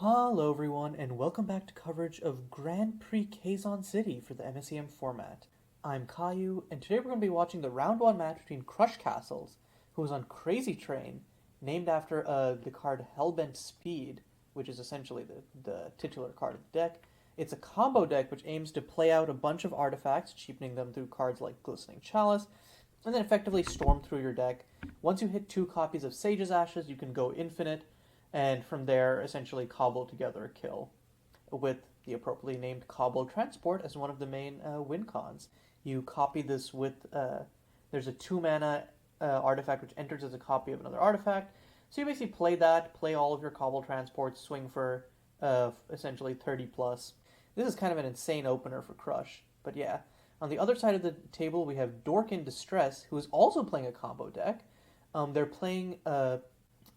Hello everyone and welcome back to coverage of Grand Prix Quezon City for the MSEM format. I'm Caillou and today we're going to be watching the round 1 match between Crushcastles, who is on Crazy Train, named after the card Hellbent Speed, which is essentially the titular card of the deck. It's a combo deck which aims to play out a bunch of artifacts, cheapening them through cards like Glistening Chalice, and then effectively storm through your deck. Once you hit 2 copies of Sage's Ashes, you can go infinite, and from there essentially cobble together a kill, with the appropriately named Cobble Transport as one of the main win cons. You copy this with, there's a 2 mana artifact which enters as a copy of another artifact, so you basically play that, play all of your Cobble Transports, swing for essentially 30 plus. This is kind of an insane opener for Crush, but yeah. On the other side of the table we have Dork in Distress, who is also playing a combo deck. They're playing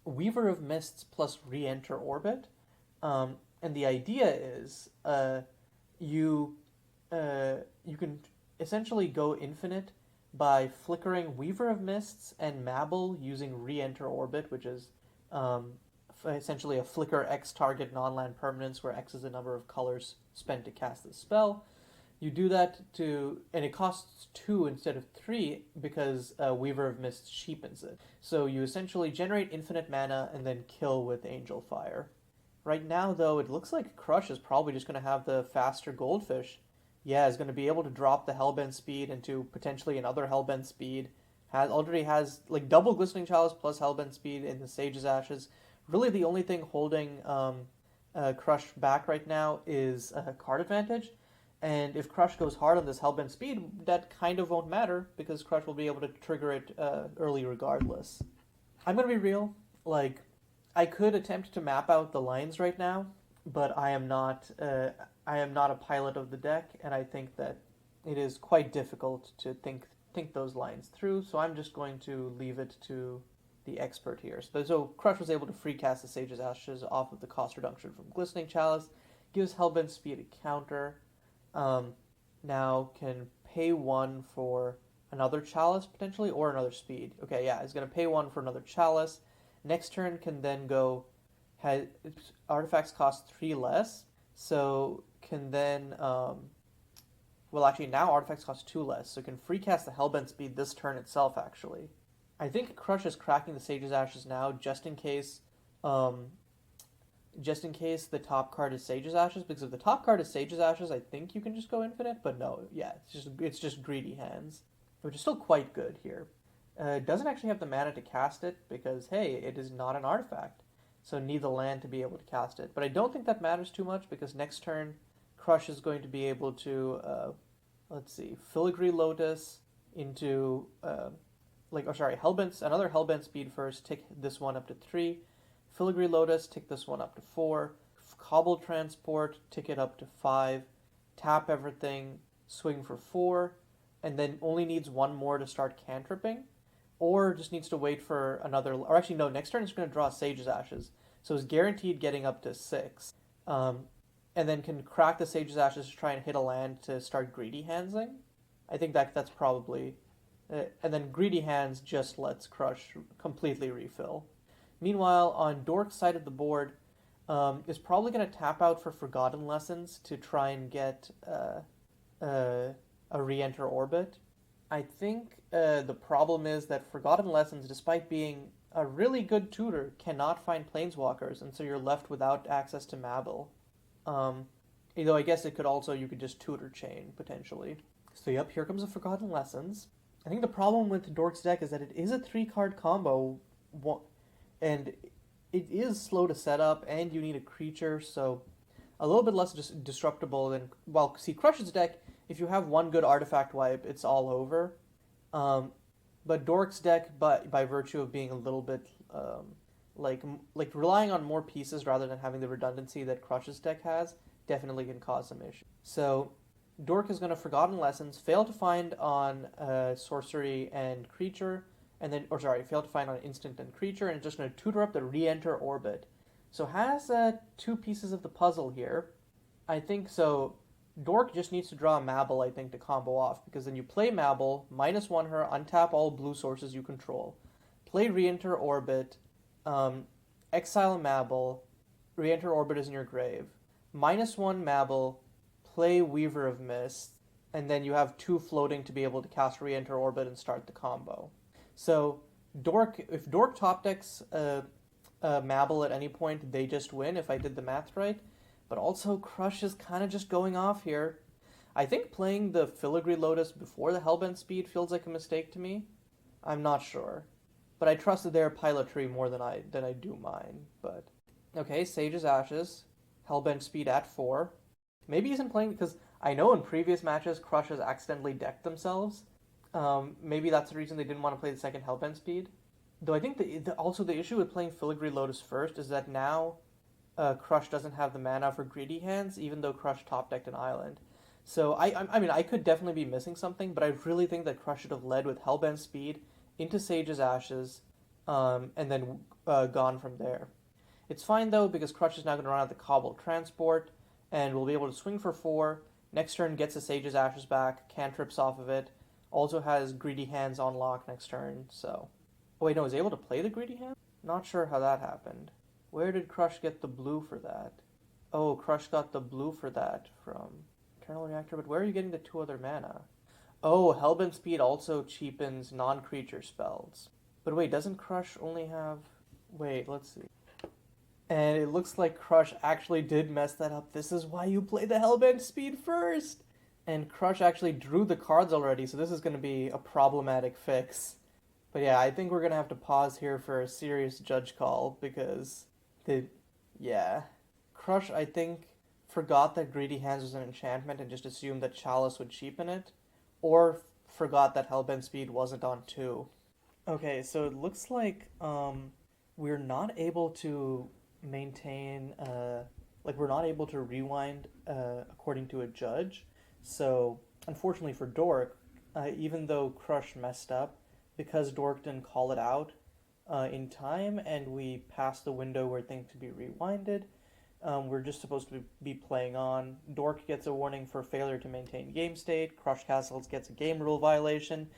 Weaver of Mists plus Re-enter Orbit, and the idea is you can essentially go infinite by flickering Weaver of Mists and Mabel using Re-enter Orbit, which is essentially a flicker X target non-land permanence where X is the number of colors spent to cast the spell. You do that and it costs 2 instead of 3 because Weaver of Mist cheapens it. So you essentially generate infinite mana and then kill with Angel Fire. Right now, though, it looks like Crush is probably just going to have the faster Goldfish. Yeah, is going to be able to drop the Hellbent Speed into potentially another Hellbent Speed. Already has like double Glistening Chalice plus Hellbent Speed in the Sage's Ashes. Really, the only thing holding Crush back right now is card advantage. And if Crush goes hard on this Hellbent Speed, that kind of won't matter, because Crush will be able to trigger it early regardless. I'm going to be real, I could attempt to map out the lines right now, but I am not a pilot of the deck, and I think that it is quite difficult to think those lines through, so I'm just going to leave it to the expert here. So Crush was able to free cast the Sage's Ashes off of the cost reduction from Glistening Chalice, gives Hellbent Speed a counter. Now can pay 1 for another Chalice, potentially, or another Speed. Okay, yeah, he's going to pay 1 for another Chalice. Next turn can then go, artifacts cost 3 less, so can then, well, actually, now artifacts cost 2 less, so can free cast the Hellbent Speed this turn itself, actually. I think Crush is cracking the Sage's Ashes now, just in case the top card is Sage's Ashes, because if the top card is Sage's Ashes, I think you can just go infinite, but no, yeah, it's just Greedy Hands, which is still quite good here. It doesn't actually have the mana to cast it, because, hey, it is not an artifact, so need the land to be able to cast it. But I don't think that matters too much, because next turn, Crush is going to be able to, Filigree Lotus into, another Hellbent Speed first, tick this one up to 3, Filigree Lotus, tick this one up to 4. Cobble Transport, tick it up to 5. Tap everything, swing for 4. And then only needs 1 more to start cantripping. Or just needs to wait for another... Or actually, no, next turn it's going to draw Sage's Ashes. So it's guaranteed getting up to 6. And then can crack the Sage's Ashes to try and hit a land to start Greedy Handsing. I think that's probably... and then Greedy Hands just lets Crush completely refill. Meanwhile, on Dork's side of the board, is probably going to tap out for Forgotten Lessons to try and get a Re-enter Orbit. I think the problem is that Forgotten Lessons, despite being a really good tutor, cannot find Planeswalkers, and so you're left without access to Mabel. Though I guess you could just tutor Chain, potentially. So yep, here comes a Forgotten Lessons. I think the problem with Dork's deck is that it is a 3-card combo, and it is slow to set up, and you need a creature, so a little bit less disruptible than... Well, see, Crush's deck, if you have 1 good artifact wipe, it's all over. But Dork's deck, by virtue of being a little bit, relying on more pieces rather than having the redundancy that Crush's deck has, definitely can cause some issues. So Dork is going to Forgotten Lessons, fail to find on sorcery and creature, failed to find on instant and creature, and it's just going to tutor up the Re-enter Orbit. So has 2 pieces of the puzzle here. I think so. Dork just needs to draw a Mabel, I think, to combo off, because then you play Mabel, -1 her, untap all blue sources you control, play Re-enter Orbit, exile Mabel, re-enter orbit is in your grave. -1 Mabel, play Weaver of Mist, and then you have 2 floating to be able to cast re-enter orbit and start the combo. So if Dork top decks Mabel at any point, they just win if I did the math right. But also Crush is kind of just going off here. I think playing the Filigree Lotus before the Hellbent speed feels like a mistake to me. I'm not sure. But I trusted their pilotry more than I do mine. But okay, Sage's Ashes, Hellbent speed at 4. Maybe he isn't playing because I know in previous matches Crush has accidentally decked themselves. Maybe that's the reason they didn't want to play the second Hellbent speed. Though I think also the issue with playing Filigree Lotus first is that now Crush doesn't have the mana for Greedy Hands, even though Crush top decked an island. So I mean I could definitely be missing something, but I really think that Crush should have led with Hellbent speed into Sage's Ashes, and then gone from there. It's fine though because Crush is now going to run out the Cobble Transport, and will be able to swing for 4. Next turn gets the Sage's Ashes back, cantrips off of it. Also has Greedy Hands on lock next turn. So, oh wait, no, is able to play the Greedy Hand? Not sure how that happened. Where did Crush get the blue for that? Oh, Crush got the blue for that from Eternal Reactor, but where are you getting the 2 other mana? Oh, Hellbent Speed also cheapens non-creature spells. But wait, doesn't Crush only have... Wait, let's see. And it looks like Crush actually did mess that up. This is why you play the Hellbent Speed first! And Crush actually drew the cards already, so this is going to be a problematic fix. But yeah, I think we're going to have to pause here for a serious judge call, because Crush, I think, forgot that Greedy Hands was an enchantment and just assumed that Chalice would cheapen it, or forgot that Hellbent Speed wasn't on 2. Okay, so it looks like we're not able to maintain, we're not able to rewind according to a judge. So, unfortunately for Dork, even though Crush messed up, because Dork didn't call it out in time and we passed the window where things could be rewinded, we're just supposed to be playing on. Dork gets a warning for failure to maintain game state. Crushcastles gets a game rule violation.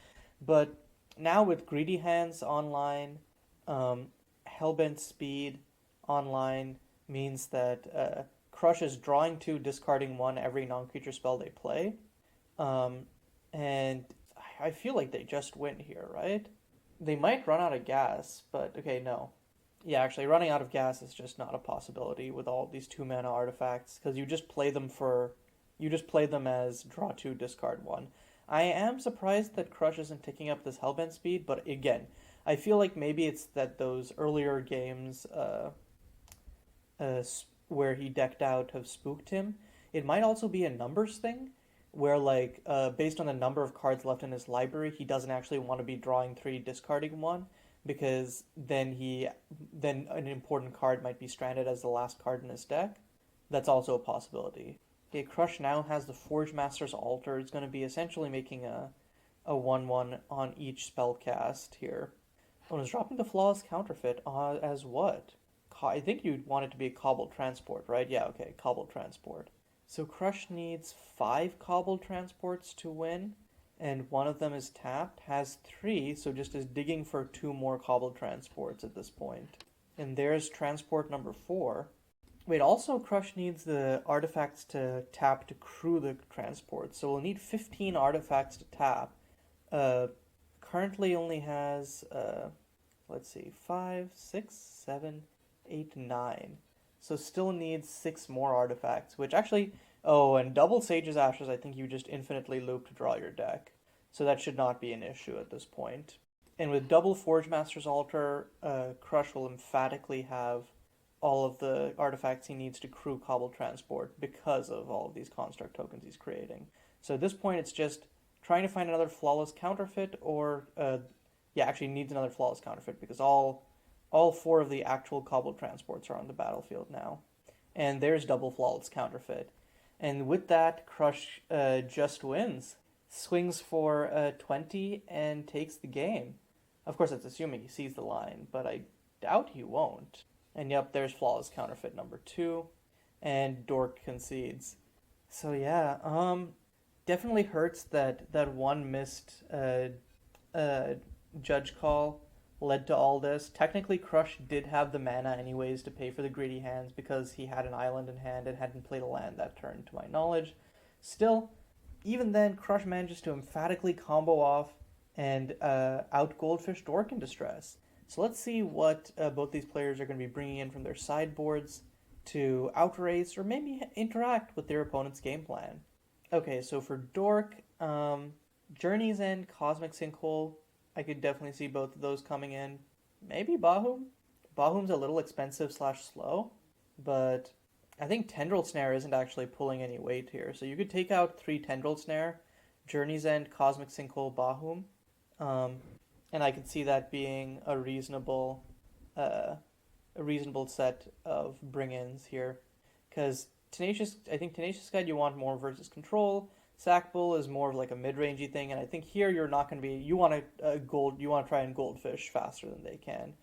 But now with Greedy Hands online, Hellbent Speed online means that Crush is drawing 2, discarding 1 every non-creature spell they play. And I feel like they just win here, right? They might run out of gas, but okay, no. Yeah, actually, running out of gas is just not a possibility with all these 2 mana artifacts, because you just play them as draw 2, discard 1. I am surprised that Crush isn't taking up this Hellbent speed, but again, I feel like maybe it's that those earlier games where he decked out have spooked him. It might also be a numbers thing, where based on the number of cards left in his library, he doesn't actually want to be drawing 3, discarding 1, because then an important card might be stranded as the last card in his deck. That's also a possibility. Okay, Crush now has the Forge Master's Altar. It's going to be essentially making a 1/1 on each spell cast here. Oh, it's dropping the Flawless Counterfeit as what? I think you'd want it to be a Cobble Transport, right? Yeah, okay, Cobble Transport. So Crush needs 5 Cobble Transports to win, and one of them is tapped, has 3, so just is digging for 2 more Cobble Transports at this point. And there's transport number 4. Wait, also Crush needs the artifacts to tap to crew the transport, so we'll need 15 artifacts to tap. Currently only has, 5, 6, 7, 8, 9. So still needs 6 more artifacts, which actually... Oh, and double Sage's Ashes, I think you just infinitely loop to draw your deck. So that should not be an issue at this point. And with double Forge Master's Altar, Crush will emphatically have all of the artifacts he needs to crew Cobble Transport because of all of these construct tokens he's creating. So at this point it's just trying to find another Flawless Counterfeit, or... actually needs another Flawless Counterfeit because all 4 of the actual Cobble Transports are on the battlefield now. And there's double Flawless Counterfeit. And with that, Crush just wins. Swings for 20 and takes the game. Of course, that's assuming he sees the line, but I doubt he won't. And yep, there's Flawless Counterfeit number 2. And Dork concedes. So yeah, definitely hurts that one missed judge call led to all this. Technically, Crush did have the mana anyways to pay for the greedy hands because he had an island in hand and hadn't played a land that turn, to my knowledge. Still, even then, Crush manages to emphatically combo off and out Goldfish Dork in distress. So let's see what both these players are going to be bringing in from their sideboards to outrace or maybe interact with their opponent's game plan. Okay, so for Dork, Journey's End, Cosmic Sinkhole, I could definitely see both of those coming in. Maybe Bahum? Bahum's a little expensive slash slow, but I think Tendril Snare isn't actually pulling any weight here. So you could take out 3 Tendril Snare, Journey's End, Cosmic Sinkhole, Bahum, and I could see that being a reasonable set of bring-ins here. Because I think Tenacious Guide you want more versus control. Sack Bull is more of like a mid-rangey thing, and I think here you're not going to be. You want to try and Goldfish faster than they can,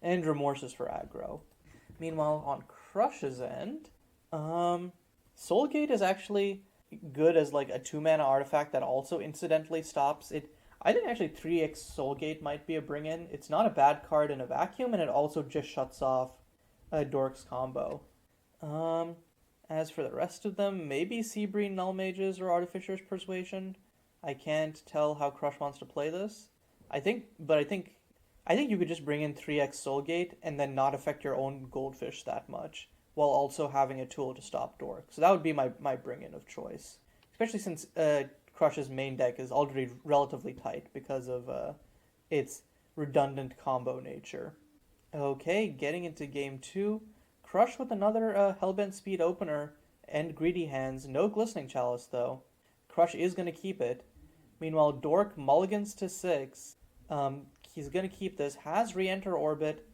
and Remorse is for aggro. Meanwhile, on Crush's end, Soulgate is actually good as like a 2-mana artifact that also incidentally stops it. I think actually 3x Soulgate might be a bring-in. It's not a bad card in a vacuum, and it also just shuts off a Dork's combo. As for the rest of them, maybe Seabreen Null Mages or Artificer's Persuasion. I can't tell how Crush wants to play this. I think you could just bring in 3x Soulgate and then not affect your own Goldfish that much, while also having a tool to stop Dork. So that would be my bring-in of choice. Especially since Crush's main deck is already relatively tight because of its redundant combo nature. Okay, getting into game 2. Crush with another Hellbent Speed opener and greedy hands. No Glistening Chalice, though. Crush is going to keep it. Meanwhile, Dork mulligans to 6. He's going to keep this. Has Re-enter Orbit.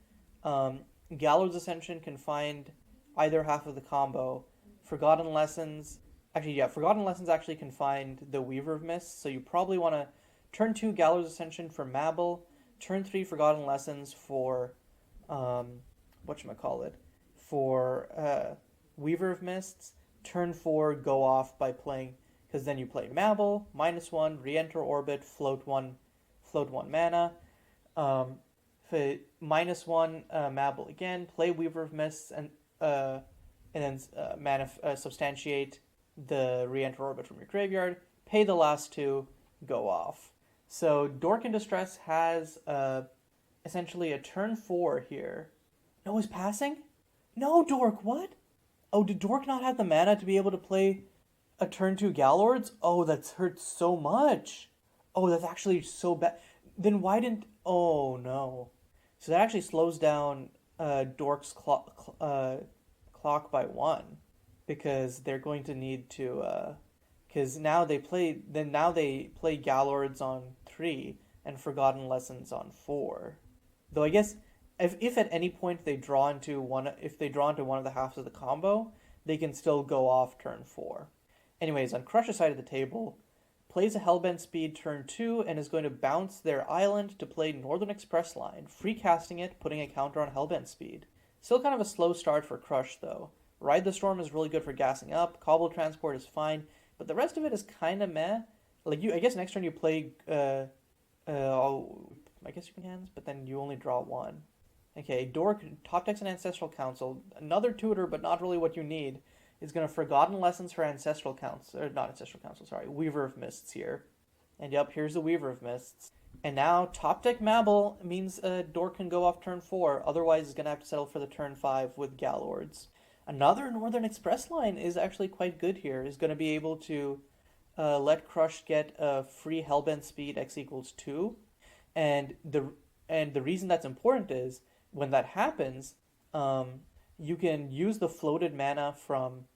Gallard's Ascension can find either half of the combo. Forgotten Lessons... Forgotten Lessons actually can find the Weaver of Mists, so you probably want to turn 2 Gallard's Ascension for Mabel, turn 3 Forgotten Lessons for... for Weaver of Mists, turn 4 go off by playing, because then you play Mabel, -1, re-enter Orbit, float 1 mana, -1 Mabel again, play Weaver of Mists, and then substantiate the re-enter Orbit from your graveyard, pay the last 2, go off. So Dork in Distress has essentially a turn 4 here. No, is passing? No, Dork, what? Oh, did Dork not have the mana to be able to play a turn 2 Galords? Oh, that's hurt so much. Oh, that's actually so bad. Then why didn't... Oh, no. So that actually slows down Dork's clock by 1. Because they're going to need to... Because now they play Galords on 3 and Forgotten Lessons on 4. Though I guess... If at any point they draw into one of the halves of the combo, they can still go off turn 4. Anyways, on Crush's side of the table, plays a Hellbent Speed turn 2 and is going to bounce their island to play Northern Express Line, free casting it, putting a counter on Hellbent Speed. Still kind of a slow start for Crush though. Ride the Storm is really good for gassing up, Cobble Transport is fine, but the rest of it is kind of meh. Like I guess next turn you play I guess you can hands, but then you only draw 1. Okay, Dork, top decks and Ancestral Council, another tutor, but not really what you need, is going to Forgotten Lessons for Ancestral Council, or not Ancestral Council, sorry, Weaver of Mists here. And yep, here's the Weaver of Mists. And now, top deck Mabel means Dork can go off turn 4, otherwise he's going to have to settle for the turn 5 with Galords. Another Northern Express Line is actually quite good here, is going to be able to let Crush get a free Hellbent Speed x equals 2, and the reason that's important is, when that happens, you can use the floated mana from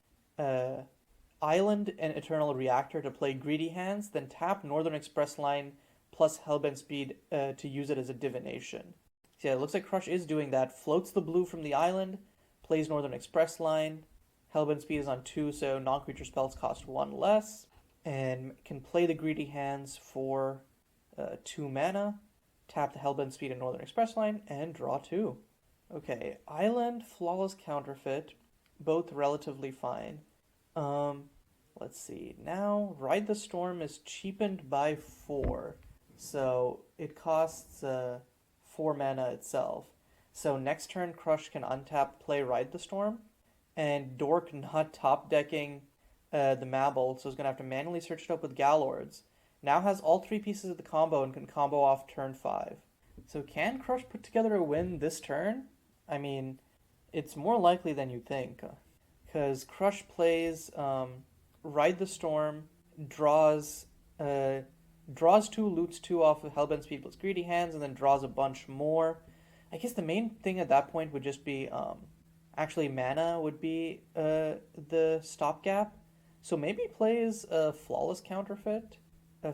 Island and Eternal Reactor to play Greedy Hands, then tap Northern Express Line plus Hellbent Speed to use it as a divination. So yeah, it looks like Crush is doing that. Floats the blue from the island, plays Northern Express Line. Hellbent Speed is on 2, so non-creature spells cost 1 less, and can play the Greedy Hands for 2 mana. Tap the Hellbent Speed and Northern Express Line, and draw 2. Okay, Island, Flawless Counterfeit, both relatively fine. Let's see. Now, Ride the Storm is cheapened by 4. So, it costs 4 mana itself. So next turn, Crush can untap, play Ride the Storm, and Dork not top decking the Mabel, so it's going to have to manually search it up with Galords. Now has all 3 pieces of the combo and can combo off turn 5. So can Crush put together a win this turn? I mean, it's more likely than you think. Because Crush plays Ride the Storm, draws 2, loots 2 off of Hellbent Speed plus Greedy Hands, and then draws a bunch more. I guess the main thing at that point would just be, actually mana would be the stopgap. So maybe plays a Flawless Counterfeit.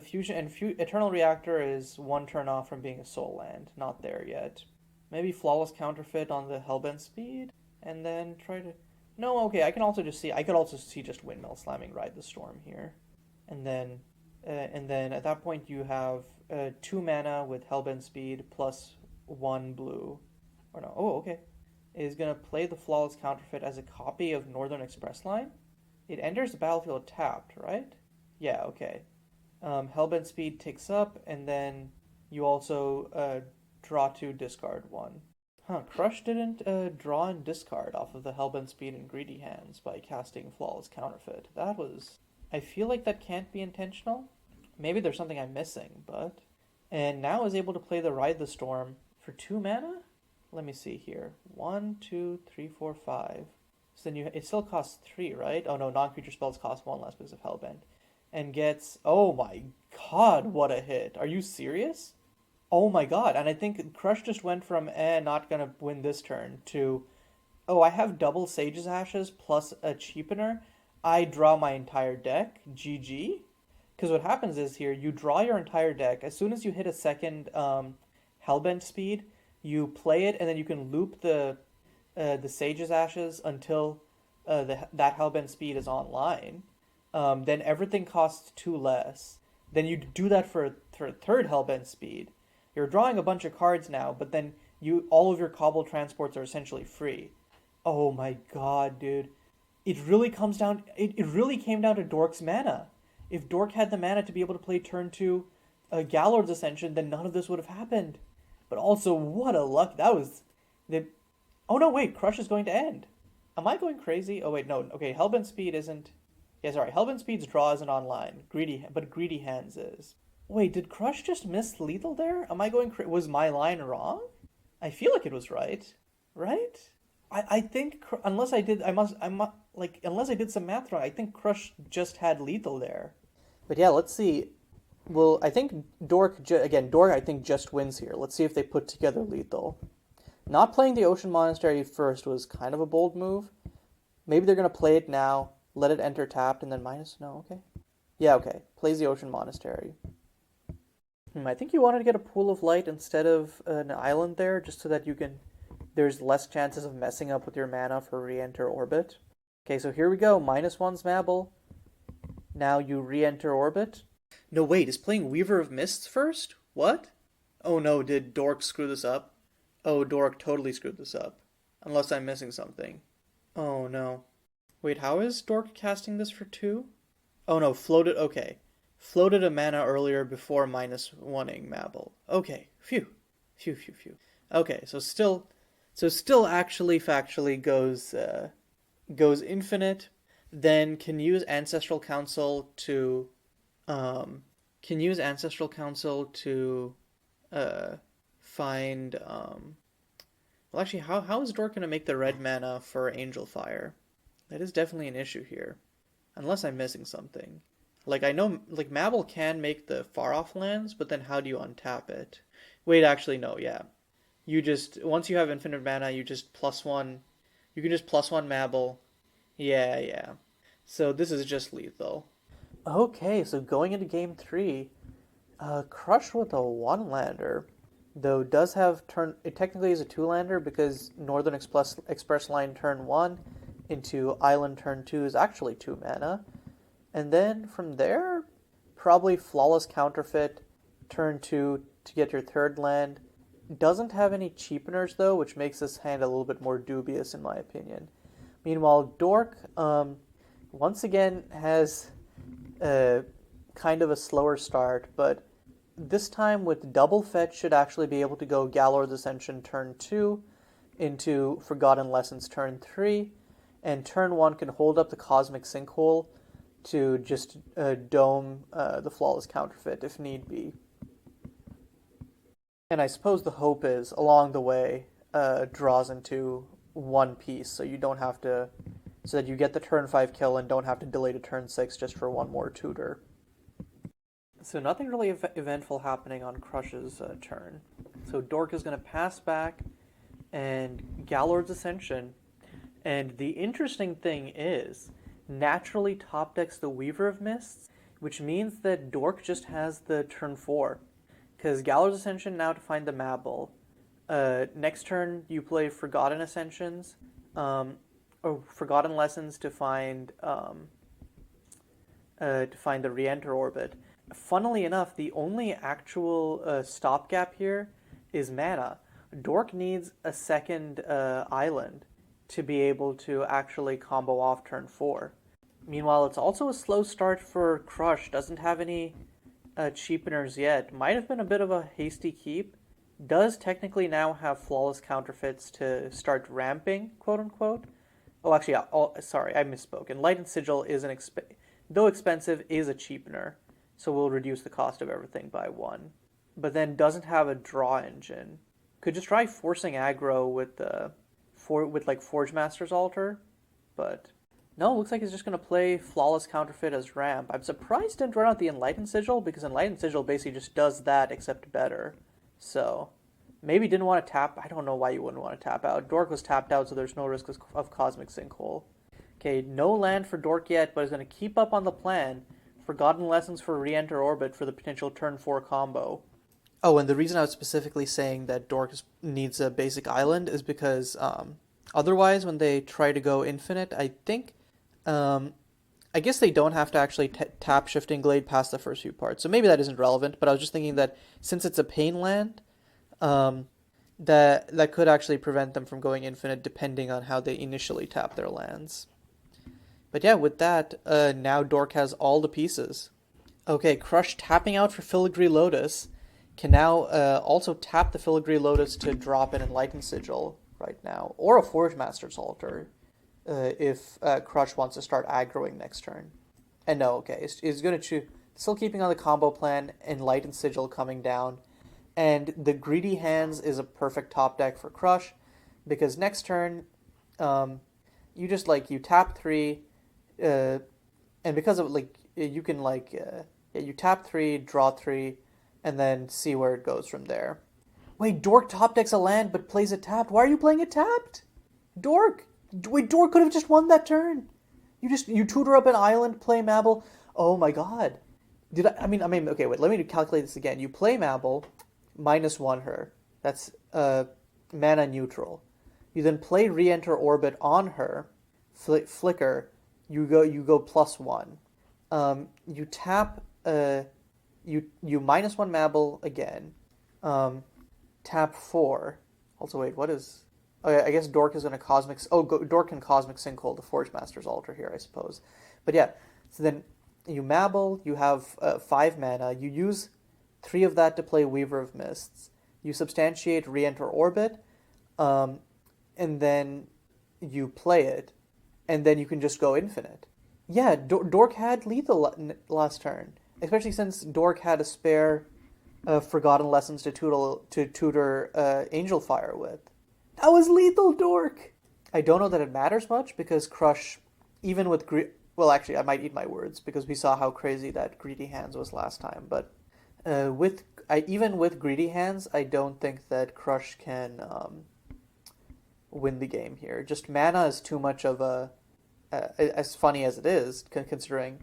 Fusion and Eternal Reactor is 1 turn off from being a soul land. Not there yet. Maybe Flawless Counterfeit on the Hellbent Speed, and then try to... No, okay, I could also see just Windmill slamming Ride the Storm here. And then at that point you have 2 mana with Hellbent Speed plus 1 blue. Or no, oh, okay. Is going to play the Flawless Counterfeit as a copy of Northern Express Line. It enters the battlefield tapped, right? Yeah, okay. Hellbent Speed takes up, and then you also draw 2, discard 1. Huh, Crush didn't draw and discard off of the Hellbent Speed and Greedy Hands by casting Flawless Counterfeit. That was... I feel like that can't be intentional. Maybe there's something I'm missing, but... And now is able to play the Ride the Storm for 2 mana? Let me see here. 1, 2, 3, 4, 5. So then it still costs 3, right? Oh no, non-creature spells cost 1 less because of Hellbent. And gets... Oh my god, what a hit. Are you serious? Oh my god, and I think Crush just went from, not gonna win this turn, to, oh, I have double Sage's Ashes plus a Cheapener. I draw my entire deck. GG? Because what happens is here, you draw your entire deck. As soon as you hit a second Hellbent Speed, you play it, and then you can loop the Sage's Ashes until that Hellbent Speed is online. Then everything costs 2 less. Then you do that for a third Hellbent Speed. You're drawing a bunch of cards now, but then all of your Cobble transports are essentially free. Oh my god, dude. It really came down to Dork's mana. If Dork had the mana to be able to play turn 2 Galord's Ascension, then none of this would have happened. But also, what a luck. That was... Oh no, wait, Crush is going to end. Am I going crazy? Oh wait, no. Okay, Hellbent Speed isn't... Yeah, sorry, Hellbent Speed's draw isn't online. But Greedy Hands is. Wait, did Crush just miss lethal there? Am I going was my line wrong? I feel like it was right. Right? I think unless I did some math wrong, I think Crush just had lethal there. But yeah, let's see. Well, I think Dork I think just wins here. Let's see if they put together lethal. Not playing the Ocean Monastery first was kind of a bold move. Maybe they're going to play it now, let it enter tapped, and then minus... No, okay. Yeah, okay. Plays the Ocean Monastery. I think you wanted to get a Pool of Light instead of an island there, just so that there's less chances of messing up with your mana for re-enter orbit. Okay, so here we go. -1's Mabel. Now you re-enter orbit. No, wait, is playing Weaver of Mists first? What? Oh no, did Dork screw this up? Oh, Dork totally screwed this up. Unless I'm missing something. Oh no. Wait, how is Dork casting this for 2? Oh no, floated, okay. Floated a mana earlier before -1ing Mabel. Okay, phew. Okay, so still actually factually goes infinite, then can use Ancestral Council to find well actually how is Dork gonna make the red mana for Angel Fire? That is definitely an issue here. Unless I'm missing something. Like, I know, like, Mabel can make the far-off lands, but then how do you untap it? Wait, actually, no, yeah. You just, once you have infinite mana, you just +1, you can just +1 Mabel. Yeah. So this is just lethal. Okay, so going into game 3, Crush with a 1-lander, though does have it technically is a 2-lander because Northern Express Line turn 1 into Island turn 2 is actually 2 mana. And then from there, probably Flawless Counterfeit, turn 2 to get your 3rd land. Doesn't have any cheapeners though, which makes this hand a little bit more dubious in my opinion. Meanwhile, Dork, once again has kind of a slower start, but this time with double fetch should actually be able to go Galor's Ascension turn 2 into Forgotten Lessons turn 3, and turn 1 can hold up the Cosmic Sinkhole to just dome the Flawless Counterfeit if need be. And I suppose the hope is, along the way, draws into one piece, so you don't have to, so that you get the turn 5 kill and don't have to delay to turn 6 just for one more tutor. So nothing really eventful happening on Crush's turn. So Dork is going to pass back and Galord's Ascension. And the interesting thing is, naturally top decks the Weaver of Mists, which means that Dork just has the turn 4. Because Galord's Ascension now to find the Mabel. Next turn you play Forgotten Ascensions, or Forgotten Lessons to find the Re-enter Orbit. Funnily enough, the only actual stopgap here is mana. Dork needs a second island to be able to actually combo off turn 4. Meanwhile, it's also a slow start for Crush. Doesn't have any cheapeners yet. Might have been a bit of a hasty keep. Does technically now have flawless counterfeits to start ramping, quote unquote. Oh, actually, sorry, I misspoke. Enlightened Sigil is though expensive, is a cheapener, so we'll reduce the cost of everything by 1. But then doesn't have a draw engine. Could just try forcing aggro with like Forge Master's Altar, but no, it looks like he's just going to play Flawless Counterfeit as ramp. I'm surprised didn't run out the Enlightened Sigil, because Enlightened Sigil basically just does that, except better. So, maybe didn't want to tap. I don't know why you wouldn't want to tap out. Dork was tapped out, so there's no risk of Cosmic Sinkhole. Okay, no land for Dork yet, but he's going to keep up on the plan. Forgotten Lessons for Re-enter Orbit for the potential turn 4 combo. Oh, and the reason I was specifically saying that Dork needs a basic island is because otherwise, when they try to go infinite, I think... I guess they don't have to actually tap Shifting Glade past the first few parts, so maybe that isn't relevant, but I was just thinking that since it's a pain land, that could actually prevent them from going infinite depending on how they initially tap their lands. But yeah, with that, now Dork has all the pieces. Okay, Crush tapping out for Filigree Lotus can now also tap the Filigree Lotus to drop an Enlightened Sigil right now, or a Forge Master's Altar. If Crush wants to start aggroing next turn. And no, okay, he's going to choose, still keeping on the combo plan, Enlightened Sigil coming down, and the Greedy Hands is a perfect top deck for Crush, because next turn, you just, you tap 3, and because of, you can, you tap 3, draw 3, and then see where it goes from there. Wait, Dork top decks a land, but plays it tapped? Why are you playing it tapped? Dork! Wait, Dork could have just won that turn. You tutor up an island, play Mabel. Oh my god. I mean, okay, wait, let me calculate this again. You play Mabel, -1 her. That's mana neutral. You then play Re-enter Orbit on her, flicker. You go +1. You tap. You -1 Mabel again. Tap 4. Also, wait, what is? Oh, I guess Dork is going to Dork can Cosmic Sinkhole the Forge Master's Altar here, I suppose. But yeah, so then you Mabel, you have 5 mana, you use 3 of that to play Weaver of Mists, you substantiate Re-enter Orbit, and then you play it, and then you can just go infinite. Yeah, Dork had lethal last turn, especially since Dork had a spare Forgotten Lessons to tutor Angel Fire with. That was lethal, Dork! I don't know that it matters much, because Crush, even with... Well, actually, I might eat my words, because we saw how crazy that Greedy Hands was last time, but even with Greedy Hands, I don't think that Crush can win the game here. Just mana is too much of a... as funny as it is, considering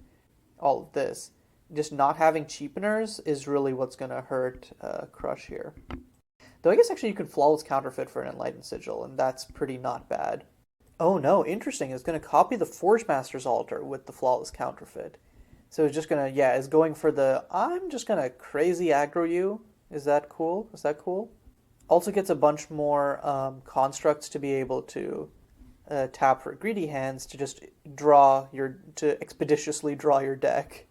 all of this, just not having cheapeners is really what's going to hurt Crush here. Though I guess actually you can Flawless Counterfeit for an Enlightened Sigil, and that's pretty not bad. Oh no, interesting. It's going to copy the Forge Master's Altar with the Flawless Counterfeit. So it's just going to, it's going for the, I'm just going to crazy aggro you. Is that cool? Also gets a bunch more constructs to be able to tap for Greedy Hands to just to expeditiously draw your deck.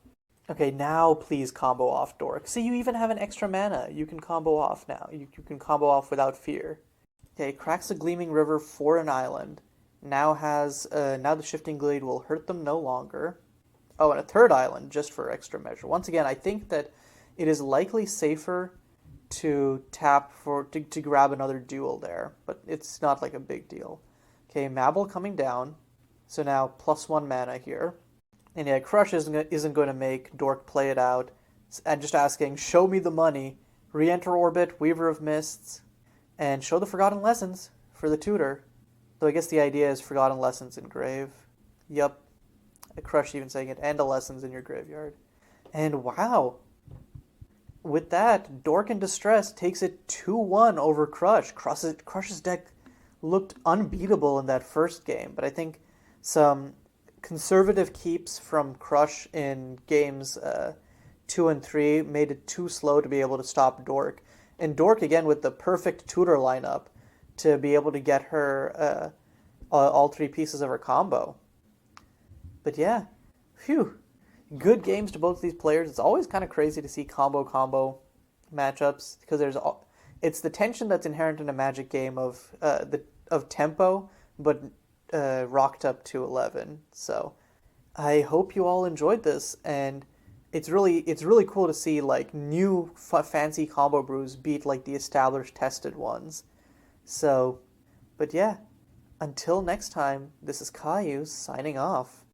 Okay, now please combo off Dork. See, you even have an extra mana. You can combo off now. You can combo off without fear. Okay, cracks the Gleaming River for an island. Now the Shifting Glade will hurt them no longer. Oh, and a third island just for extra measure. Once again, I think that it is likely safer to to grab another duel there, but it's not like a big deal. Okay, Mabel coming down, so now +1 mana here. And yeah, Crush isn't going to make Dork play it out, and just asking, show me the money, re-enter orbit, Weaver of Mists, and show the Forgotten Lessons for the tutor. Though I guess the idea is Forgotten Lessons in grave. Yup, a Crush even saying it, and a Lessons in your graveyard. And wow, with that, Dork in Distress takes it 2-1 over Crush. Crush's deck looked unbeatable in that first game, but I think some conservative keeps from Crush in games 2 and 3 made it too slow to be able to stop Dork. And Dork, again, with the perfect tutor lineup to be able to get her all three pieces of her combo. But yeah, phew. Good games to both of these players. It's always kind of crazy to see combo matchups because it's the tension that's inherent in a Magic game of tempo, but rocked up to 11. So I hope you all enjoyed this, and it's really cool to see like new fancy combo brews beat like the established tested ones. So, but yeah, until next time, this is Caillou signing off.